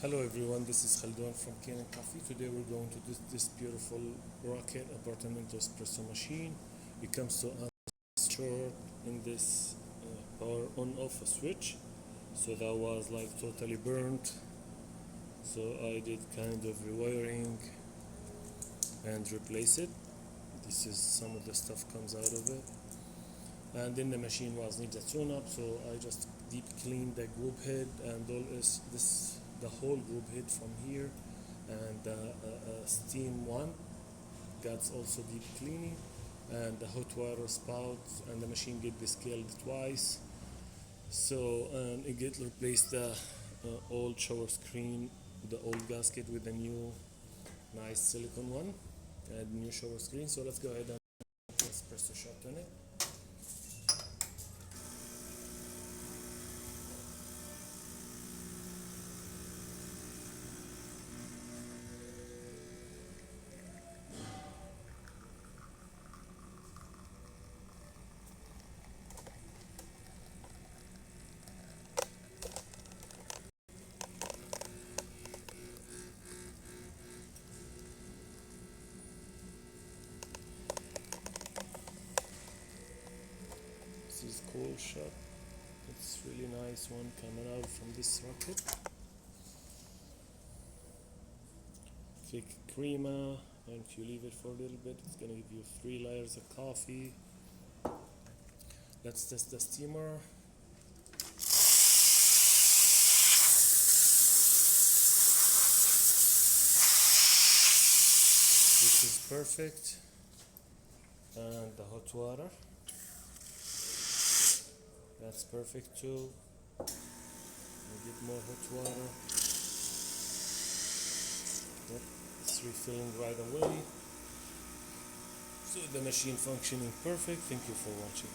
Hello everyone, this is Khaldun from Kanen Coffee. Today we're going to do this beautiful rocket Appartamento espresso machine. It comes to us short in this power on off switch. So that was like totally burnt. So I did kind of rewiring and replace it. This is some of the stuff comes out of it. And then the machine was needs a tune up, so I just deep cleaned the group head and all this the whole group head from here, and steam one got also deep cleaning, and the hot water spout, and the machine get descaled twice. So and it get replaced the old shower screen, the old gasket with the new nice silicone one, and new shower screen. So let's go ahead and espresso shot on it. This is cool shot. It's really nice one coming out from this rocket. Thick crema, and if you leave it for a little bit, it's gonna give you 3 layers of coffee. Let's test the steamer. This is perfect. And the hot water. That's perfect too. A bit more hot water. Yep, it's refilling right away. So the machine functioning perfect. Thank you for watching.